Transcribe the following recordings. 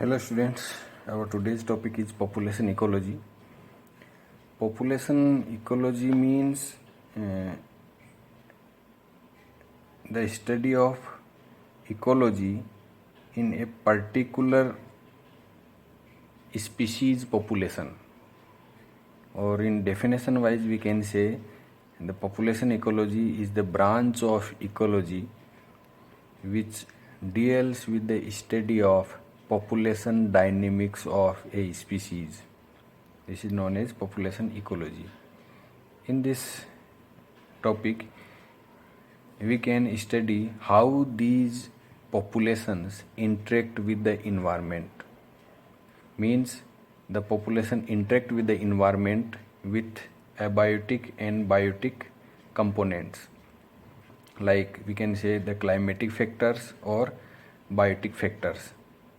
Hello students, our today's topic is population ecology. Population ecology means the study of ecology in a particular species population, or in definition wise we can say the population ecology is the branch of ecology which deals with the study of population dynamics of a species. This is known as population ecology. In this topic, we can study how these populations interact with the environment. Means the population interact with the environment with abiotic and biotic components. Like we can say the climatic factors or biotic factors.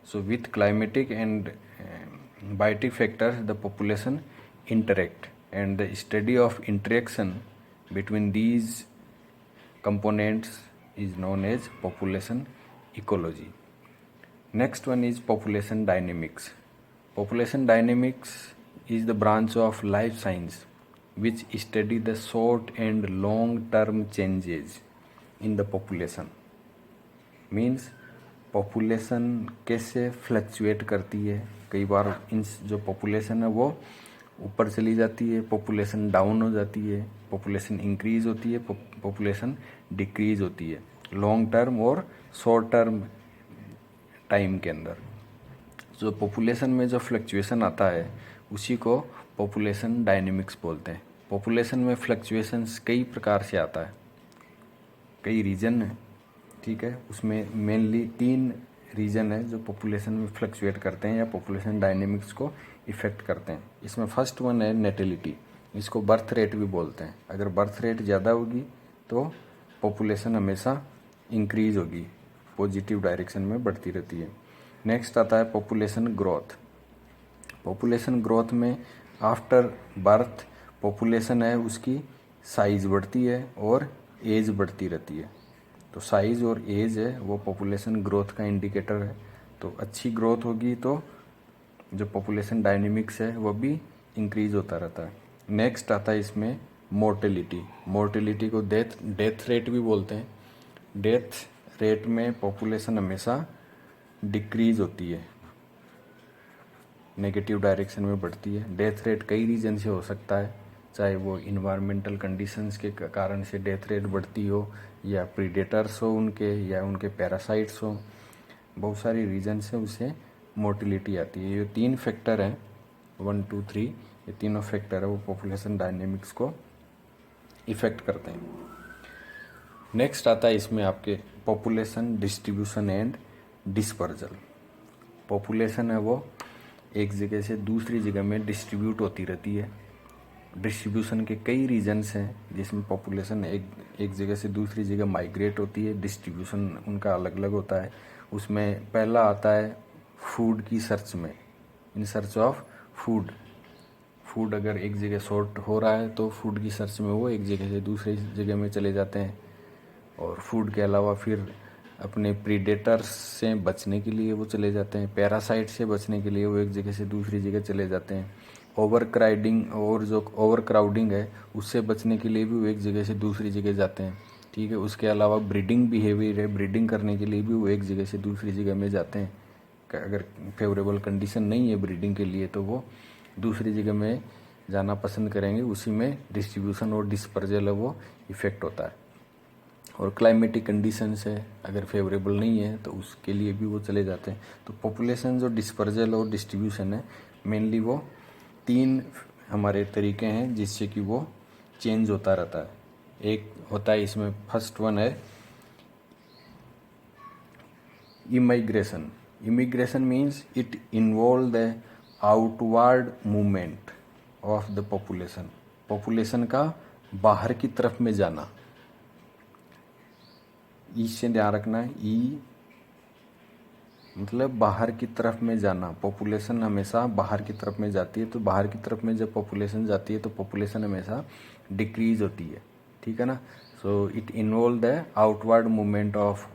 So with climatic and biotic factors the population interact, and the study of interaction between these components is known as population ecology. Next one is population dynamics. Population dynamics is the branch of life science which study the short and long term changes in the population. Means population कैसे fluctuate करती है. कई बार इन जो population है वो ऊपर चली जाती है, पॉपुलेशन डाउन हो जाती है, पॉपुलेशन इंक्रीज होती है, पॉपुलेशन डिक्रीज होती है लॉन्ग टर्म और शॉर्ट टर्म टाइम के अंदर. जो पॉपुलेशन में जो फ्लक्चुएशन आता है उसी को पॉपुलेशन डायनेमिक्स बोलते हैं. पॉपुलेशन में फ्लक्चुएशंस कई प्रकार से आता है, कई रीजन है, ठीक है. उसमें मेनली 3 रीजन है जो पॉपुलेशन में फ्लक्चुएट करते हैं या पॉपुलेशन डायनेमिक्स को इफेक्ट करते हैं. इसमें फर्स्ट वन है नेटिलिटी. इसको बर्थ रेट भी बोलते हैं. अगर बर्थ रेट ज़्यादा होगी तो पॉपुलेशन हमेशा इंक्रीज होगी, पॉजिटिव डायरेक्शन में बढ़ती रहती है. नेक्स्ट आता है पॉपुलेशन ग्रोथ. पॉपुलेशन ग्रोथ में आफ्टर बर्थ पॉपुलेशन है उसकी साइज बढ़ती है और एज बढ़ती रहती है. तो साइज और एज है वो पॉपुलेशन ग्रोथ का इंडिकेटर है. तो अच्छी ग्रोथ होगी तो जो पॉपुलेशन डायनेमिक्स है वो भी इंक्रीज होता रहता है. नेक्स्ट आता है इसमें मोर्टेलिटी. मोर्टेलिटी को डेथ रेट भी बोलते हैं. डेथ रेट में पॉपुलेशन हमेशा डिक्रीज होती है, नेगेटिव डायरेक्शन में बढ़ती है. डेथ रेट कई रीजन से हो सकता है, चाहे वो इन्वायरमेंटल कंडीशंस के कारण से डेथ रेट बढ़ती हो, या प्रीडेटर्स हो उनके, या उनके पैरासाइट्स हो. बहुत सारी रीजन से उसे मोर्टिलिटी आती है. ये 3 फैक्टर हैं, 1 2 3, ये तीनों फैक्टर है वो पॉपुलेशन डायनेमिक्स को इफेक्ट करते हैं. नेक्स्ट आता है इसमें आपके population distribution and dispersal. Population है वो एक जगह से दूसरी जगह में डिस्ट्रीब्यूट होती रहती है. डिस्ट्रीब्यूशन के कई रीजन्स हैं जिसमें पॉपुलेशन एक जगह से दूसरी जगह माइग्रेट होती है. डिस्ट्रीब्यूशन उनका अलग अलग होता है. उसमें पहला आता है फूड की सर्च में, in search of food. Food अगर एक जगह शॉर्ट हो रहा है तो फूड की सर्च में वो एक जगह से दूसरी जगह में चले जाते हैं. और फूड के अलावा फिर अपने प्रीडेटर्स से बचने के लिए वो चले जाते हैं. पैरासाइट से बचने के लिए वो एक जगह से दूसरी जगह चले जाते हैं. ओवर क्राउडिंग और जो ओवर क्राउडिंग है उससे बचने के लिए भी वो एक जगह से दूसरी जगह जाते हैं, ठीक है. उसके अलावा ब्रीडिंग बिहेवियर है, ब्रीडिंग करने के लिए भी वो एक जगह से दूसरी जगह में जाते हैं. अगर फेवरेबल कंडीशन नहीं है ब्रीडिंग के लिए तो वो दूसरी जगह में जाना पसंद करेंगे. उसी में डिस्ट्रीब्यूशन और डिस्पर्जल है वो इफेक्ट होता है. और क्लाइमेटिक कंडीशंस है, अगर फेवरेबल नहीं है तो उसके लिए भी वो चले जाते हैं. तो पॉपुलेशन जो डिस्पर्जल और डिस्ट्रीब्यूशन है मेनली वो 3 हमारे तरीके हैं जिससे कि वो चेंज होता रहता है. एक होता है इसमें फर्स्ट वन है immigration. Immigration means it involve the outward movement of the population. Population का बाहर की तरफ में जाना. ई से ध्यान रखना है, ई मतलब बाहर की तरफ में जाना. पॉपुलेशन हमेशा बाहर की तरफ में जाती है. तो बाहर की तरफ में जब पॉपुलेशन जाती है तो पॉपुलेशन हमेशा डिक्रीज होती है, ठीक है ना. So it involve the outward movement of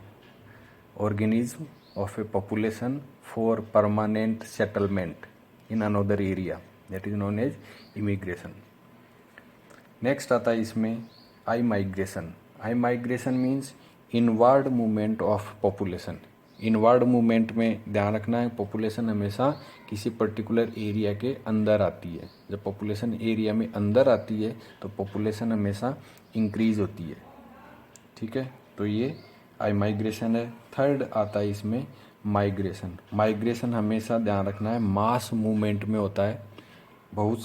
organism of a population for permanent settlement in another area, that is known as immigration. Next आता है इसमें immigration. Immigration means inward movement of population. Inward movement में ध्यान रखना है, population हमेशा किसी particular area के अंदर आती है. जब पॉपुलेशन एरिया में अंदर आती है तो पॉपुलेशन हमेशा इंक्रीज होती है. ठीक है, तो ये आई माइग्रेशन है. थर्ड आता है इसमें माइग्रेशन. माइग्रेशन हमेशा ध्यान रखना है मास मूवमेंट में होता है. बहुत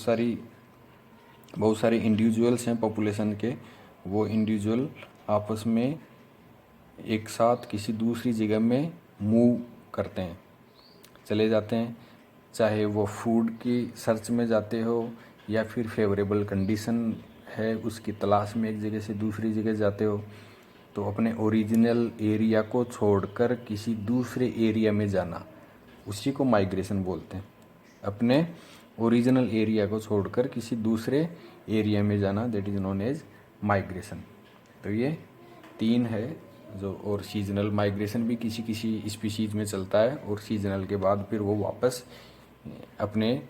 सारे इंडिविजुअल्स हैं पॉपुलेशन के, वो इंडिविजुअल आपस में एक साथ किसी दूसरी जगह में मूव करते हैं, चले जाते हैं. चाहे वो फूड की सर्च में जाते हो या फिर फेवरेबल कंडीशन है उसकी तलाश में एक जगह से दूसरी जगह जाते हो, तो अपने ओरिजिनल एरिया को छोड़कर किसी दूसरे एरिया में जाना, उसी को माइग्रेशन बोलते हैं. अपने ओरिजिनल एरिया को छोड़कर किसी दूसरे एरिया में जाना, that is known as migration. तो ये 3 है जो. और सीजनल माइग्रेशन भी किसी स्पीशीज़ में चलता है और सीजनल के बाद फिर वो वापस अपने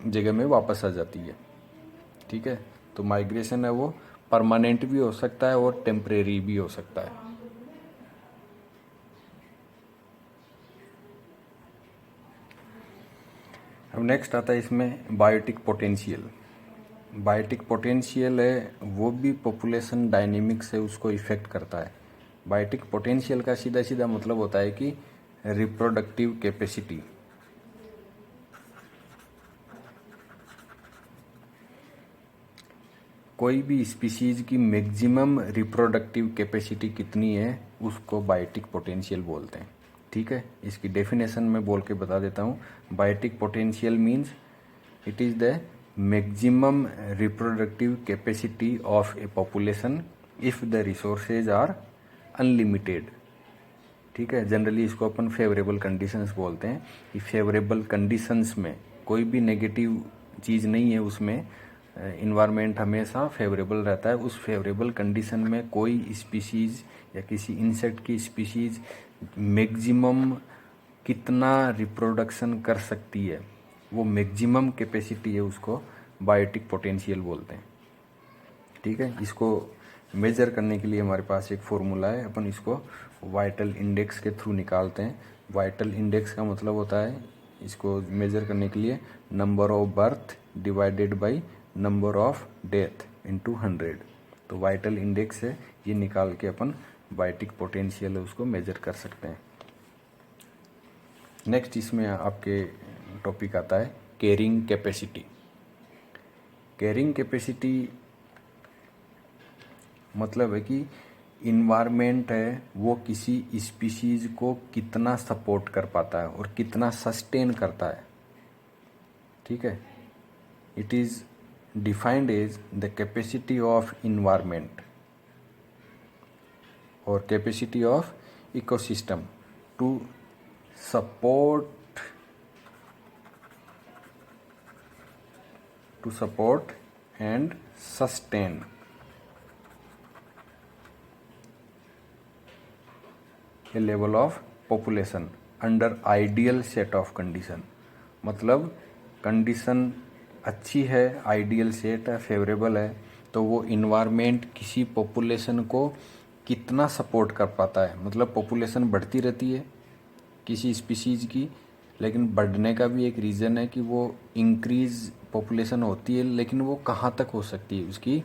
जगह में वापस आ जाती है. ठीक है, तो माइग्रेशन है वो परमानेंट भी हो सकता है और टेम्परेरी भी हो सकता है. अब नेक्स्ट आता है इसमें बायोटिक पोटेंशियल. बायोटिक पोटेंशियल है वो भी पॉपुलेशन डायनेमिक्स से उसको इफेक्ट करता है. बायोटिक पोटेंशियल का सीधा सीधा मतलब होता है कि रिप्रोडक्टिव कैपेसिटी. कोई भी स्पीशीज की मैक्सिमम रिप्रोडक्टिव कैपेसिटी कितनी है उसको बायोटिक पोटेंशियल बोलते हैं. ठीक है, इसकी डेफिनेशन में बोल के बता देता हूँ. Biotic potential means it is the maximum reproductive capacity of a population if the resources are unlimited. ठीक है, जनरली इसको अपन फेवरेबल कंडीशंस बोलते हैं कि फेवरेबल कंडीशंस में कोई भी नेगेटिव चीज़ नहीं है, उसमें इन्वायरमेंट हमेशा फेवरेबल रहता है. उस फेवरेबल कंडीशन में कोई स्पीशीज़ या किसी इंसेक्ट की स्पीशीज़ मैक्सिमम कितना रिप्रोडक्शन कर सकती है, वो मैक्सिमम कैपेसिटी है, उसको बायोटिक पोटेंशियल बोलते हैं. ठीक है, इसको मेजर करने के लिए हमारे पास एक फॉर्मूला है, अपन इसको वाइटल इंडेक्स के थ्रू निकालते हैं. वाइटल इंडेक्स का मतलब होता है इसको मेजर करने के लिए number of birth divided by number of death into 100. तो वाइटल इंडेक्स है, ये निकाल के अपन बायोटिक पोटेंशियल है उसको मेजर कर सकते हैं. नेक्स्ट इसमें आपके टॉपिक आता है कैरिंग कैपेसिटी. कैरिंग कैपेसिटी मतलब है कि इन्वायरमेंट है वो किसी स्पीशीज को कितना सपोर्ट कर पाता है और कितना सस्टेन करता है. ठीक है, it is defined as the capacity of environment और capacity of ecosystem to support and sustain a level of population under ideal set of condition. मतलब कंडीशन अच्छी है, आइडियल सेट है, फेवरेबल है, तो वो इन्वायरमेंट किसी पॉपुलेशन को कितना सपोर्ट कर पाता है. मतलब पॉपुलेशन बढ़ती रहती है किसी स्पीशीज़ की, लेकिन बढ़ने का भी एक रीज़न है कि वो इंक्रीज पॉपुलेशन होती है, लेकिन वो कहाँ तक हो सकती है, उसकी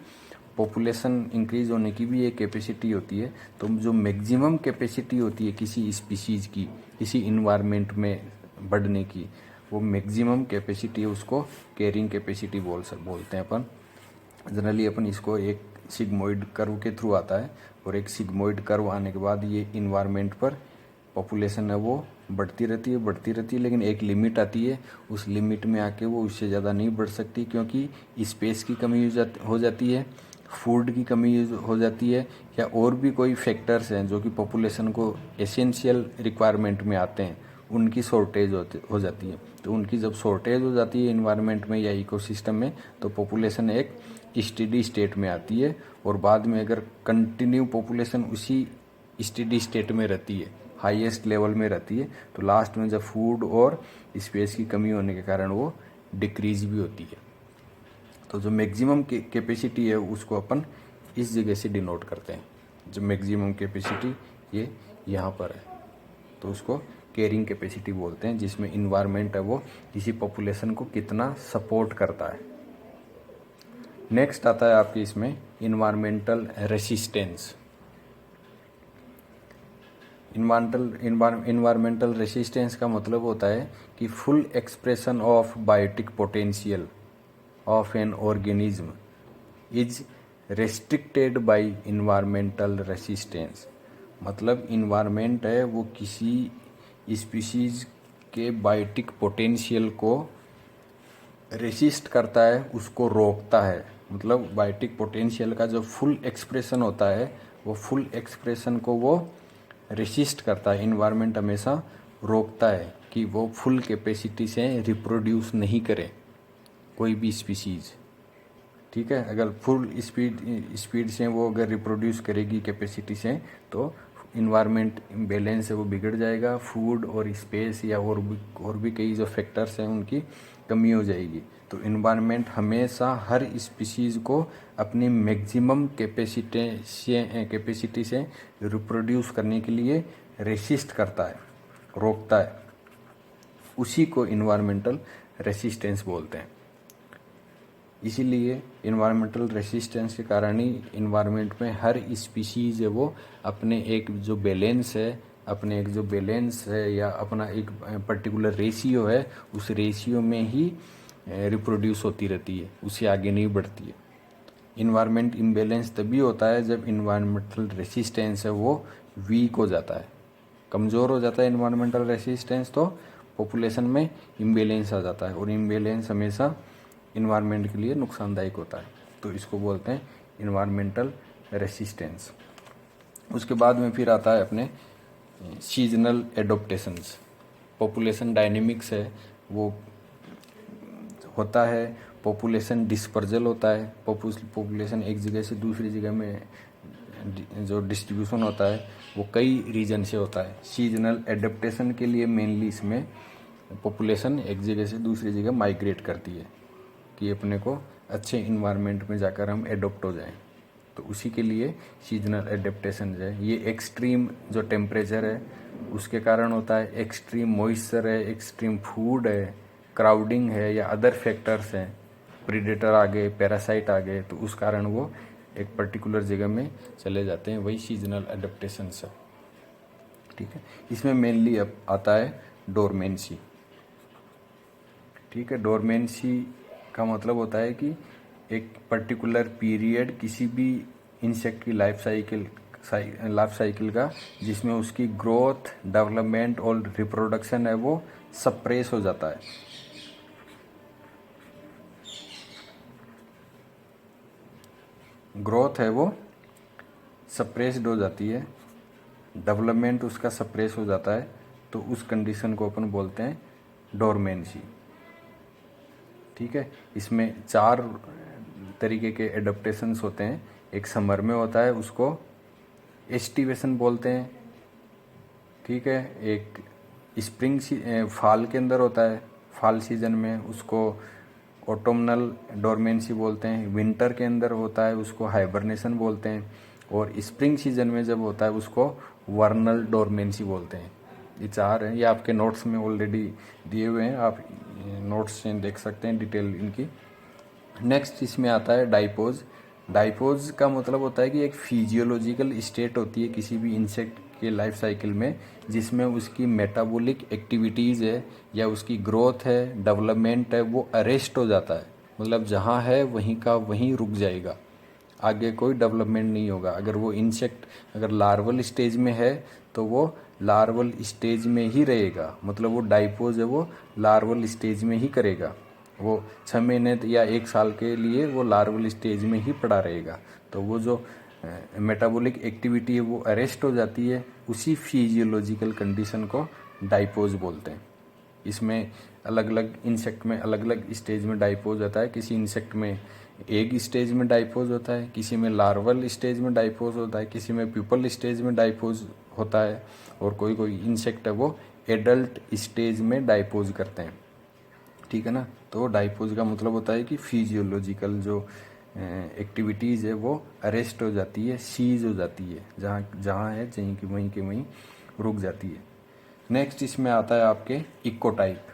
पॉपुलेशन इंक्रीज होने की भी एक कैपेसिटी होती है. तो जो मैक्सिमम कैपेसिटी होती है किसी स्पीशीज़ की किसी इन्वायरमेंट में बढ़ने की, वो मैक्सिमम कैपेसिटी है, उसको कैरिंग कैपेसिटी बोलते हैं अपन. जनरली अपन इसको एक सिग्मोइड कर्व के थ्रू आता है और एक सिग्मोइड कर्व आने के बाद ये इन्वायरमेंट पर पॉपुलेशन है वो बढ़ती रहती है, लेकिन एक लिमिट आती है, उस लिमिट में आके वो उससे ज़्यादा नहीं बढ़ सकती क्योंकि स्पेस की कमी हो जाती है, फूड की कमी हो जाती है, या और भी कोई फैक्टर्स हैं जो कि पॉपुलेशन को एसेंशियल रिक्वायरमेंट में आते हैं, उनकी शॉर्टेज हो जाती है. तो उनकी जब शॉर्टेज हो जाती है इन्वायरमेंट में या इकोसिस्टम में, तो पॉपुलेशन एक स्टेडी स्टेट में आती है. और बाद में अगर कंटिन्यू पॉपुलेशन उसी स्टेडी स्टेट में रहती है हाईएस्ट लेवल में रहती है, तो लास्ट में जब फूड और स्पेस की कमी होने के कारण वो डिक्रीज भी होती है। तो जो मैक्सिमम कैपेसिटी है उसको अपन इस जगह से डिनोट करते हैं। जो मैक्सिमम कैपेसिटी ये यहाँ पर है, तो उसको कैरिंग कैपेसिटी बोलते हैं, जिसमें इन्वायरमेंट है वो किसी पॉपुलेशन को कितना सपोर्ट करता है। नेक्स्ट आता है आपके इसमें इन्वायरमेंटल रेसिस्टेंस। इन्वायरमेंटल रेसिस्टेंस का मतलब होता है कि full expression of biotic potential of an organism is restricted by environmental resistance. मतलब इन्वायरमेंट है वो किसी स्पीशीज के बायोटिक पोटेंशियल को रेसिस्ट करता है, उसको रोकता है। मतलब बायोटिक पोटेंशियल का जो फुल एक्सप्रेशन होता है वो फुल एक्सप्रेशन को वो रेसिस्ट करता है। इन्वायरमेंट हमेशा रोकता है कि वो फुल कैपेसिटी से रिप्रोड्यूस नहीं करे कोई भी स्पीशीज़। ठीक है, अगर फुल स्पीड से वो अगर रिप्रोड्यूस करेगी कैपेसिटी से, तो इन्वायरमेंट बैलेंस है वो बिगड़ जाएगा। फूड और स्पेस या और भी कई जो फैक्टर्स हैं उनकी कमी हो जाएगी। तो इन्वायरमेंट हमेशा हर स्पीशीज़ को अपनी मैक्सिमम कैपेसिटी से रिप्रोड्यूस करने के लिए रेसिस्ट करता है, रोकता है। उसी को इन्वायरमेंटल रेसिस्टेंस बोलते हैं। इसीलिए इन्वायरमेंटल रेसिस्टेंस के कारण ही इन्वायरमेंट में हर स्पीशीज़ है वो अपने एक जो बैलेंस है या अपना एक पर्टिकुलर रेशियो है, उस रेशियो में ही रिप्रोड्यूस होती रहती है, उससे आगे नहीं बढ़ती है। इन्वायरमेंट इम्बैलेंस तभी होता है जब इन्वायरमेंटल रेसिस्टेंस है वो वीक हो जाता है, कमज़ोर हो जाता है इन्वायरमेंटल रेसिस्टेंस, तो पॉपुलेशन में इम्बैलेंस आ जाता है। और इम्बैलेंस हमेशा इन्वायरमेंट के लिए नुकसानदायक होता है, तो इसको बोलते हैं इन्वायरमेंटल रेसिस्टेंस। उसके बाद में फिर आता है अपने सीजनल एडोप्टेशंस। पॉपुलेशन डायनेमिक्स है वो होता है, पॉपुलेशन डिस्पर्जल होता है। पॉपुलेशन एक जगह से दूसरी जगह में जो डिस्ट्रीब्यूशन होता है वो कई रीजन से होता है। सीजनल एडप्टेशन के लिए मेनली इसमें पॉपुलेशन एक जगह से दूसरी जगह माइग्रेट करती है कि अपने को अच्छे इन्वायरमेंट में जाकर हम एडोप्ट हो जाएं, तो उसी के लिए सीजनल एडेप्टेशन है। ये एक्सट्रीम जो टेम्परेचर है उसके कारण होता है, एक्सट्रीम मॉइस्चर है, एक्सट्रीम फूड है, क्राउडिंग है या अदर फैक्टर्स हैं, प्रीडेटर आ गए, पैरासाइट आ गए, तो उस कारण वो एक पर्टिकुलर जगह में चले जाते हैं, वही सीजनल एडेप्टेशन है। ठीक है, इसमें मेनली अब आता है डोरमेंसी। ठीक है, डोरमेंसी का मतलब होता है कि एक पर्टिकुलर पीरियड किसी भी इंसेक्ट की लाइफ साइकिल का जिसमें उसकी ग्रोथ, डेवलपमेंट और रिप्रोडक्शन है वो सप्रेस हो जाता है। ग्रोथ है वो सप्रेस्ड हो जाती है, डेवलपमेंट उसका सप्रेस हो जाता है, तो उस कंडीशन को अपन बोलते हैं डोरमेंसी। ठीक है, इसमें 4 तरीके के एडेप्टेशंस होते हैं। एक समर में होता है, उसको एस्टिवेशन बोलते हैं। ठीक है, एक स्प्रिंग फाल के अंदर होता है, फाल सीजन में, उसको ऑटोमनल डोरमेंसी बोलते हैं। विंटर के अंदर होता है, उसको हाइबरनेशन बोलते हैं। और स्प्रिंग सीजन में जब होता है उसको वर्नल डोरमेंसी बोलते हैं। ये 4 हैं, ये आपके नोट्स में ऑलरेडी दिए हुए हैं, आप नोट्स से देख सकते हैं डिटेल इनकी। नेक्स्ट इसमें आता है डाइपोज। डाइपोज का मतलब होता है कि एक फिजियोलॉजिकल स्टेट होती है किसी भी इंसेक्ट के लाइफ साइकिल में, जिसमें उसकी मेटाबॉलिक एक्टिविटीज़ है या उसकी ग्रोथ है, डेवलपमेंट है, वो अरेस्ट हो जाता है। मतलब जहाँ है वहीं का वहीं रुक जाएगा, आगे कोई डेवलपमेंट नहीं होगा। अगर वो इंसेक्ट अगर लार्वल स्टेज में है तो वो लार्वल स्टेज में ही रहेगा, मतलब वो डाइपोज है वो लार्वल स्टेज में ही करेगा। वो 6 महीने या 1 साल के लिए वो लार्वल स्टेज में ही पड़ा रहेगा। तो वो जो मेटाबॉलिक एक्टिविटी है वो अरेस्ट हो जाती है, उसी फिजियोलॉजिकल कंडीशन को डाइपोज बोलते हैं। इसमें अलग अलग इंसेक्ट में अलग अलग स्टेज में डाइपोज होता है। किसी इंसेक्ट में एग स्टेज में डाइपोज होता है, किसी में लार्वल स्टेज में डाइपोज होता है, किसी में प्यूपल स्टेज में डाइपोज होता है, और कोई कोई इंसेक्ट है वो एडल्ट स्टेज में डाइपोज करते हैं। ठीक है ना। तो डाइपोज का मतलब होता है कि फिजियोलॉजिकल जो एक्टिविटीज़ है वो अरेस्ट हो जाती है, सीज हो जाती है, जहाँ जहाँ है कहीं की वहीं के वहीं रुक जाती है। नेक्स्ट इसमें आता है आपके इकोटाइप।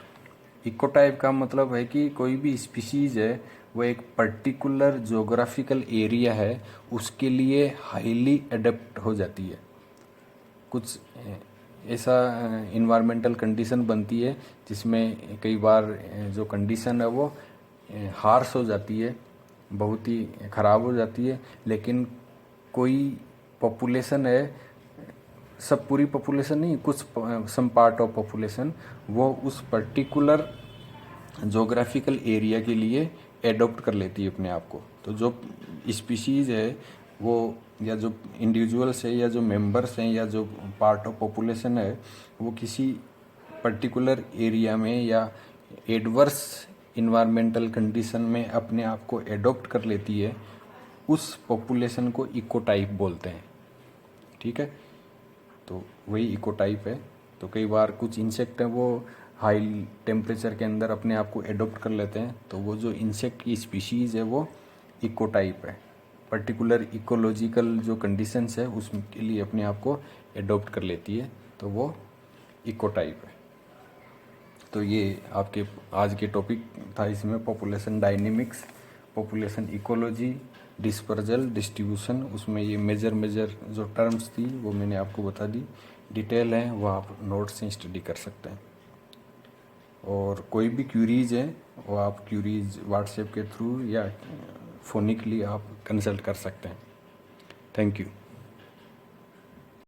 इकोटाइप का मतलब है कि कोई भी स्पीशीज़ है वो एक पर्टिकुलर जोग्राफिकल एरिया है उसके लिए हाईली अडेप्ट हो जाती है। कुछ ऐसा इन्वायरमेंटल कंडीशन बनती है जिसमें कई बार जो कंडीशन है वो हार्श हो जाती है, बहुत ही ख़राब हो जाती है, लेकिन कोई पॉपुलेशन है, सब पूरी पॉपुलेशन नहीं, कुछ सम पार्ट ऑफ पॉपुलेशन वो उस पर्टिकुलर जोग्राफिकल एरिया के लिए एडॉप्ट कर लेती है अपने आप को। तो जो स्पीशीज़ है वो, या जो इंडिविजुअल्स है, या जो मेंबर्स हैं, या जो पार्ट ऑफ पॉपुलेशन है, वो किसी पर्टिकुलर एरिया में या एडवर्स इन्वायरमेंटल कंडीशन में अपने आप को एडॉप्ट कर लेती है, उस पॉपुलेशन को इकोटाइप बोलते हैं। ठीक है, तो वही इकोटाइप है। तो कई बार कुछ इंसेक्ट हैं वो हाई टेम्परेचर के अंदर अपने आप को एडॉप्ट कर लेते हैं, तो वो जो इंसेक्ट की स्पीशीज़ है वो इकोटाइप है, पर्टिकुलर इकोलॉजिकल जो कंडीशंस है उसके लिए अपने आप को एडॉप्ट कर लेती है, तो वो इकोटाइप है। तो ये आपके आज के टॉपिक था, इसमें population dynamics, population ecology, dispersal, distribution, उसमें ये मेजर जो टर्म्स थी वो मैंने आपको बता दी। डिटेल है वो आप नोट्स से स्टडी कर सकते हैं, और कोई भी क्यूरीज है वो आप क्यूरीज व्हाट्सएप के थ्रू या फोनिकली आप कंसल्ट कर सकते हैं। Thank you.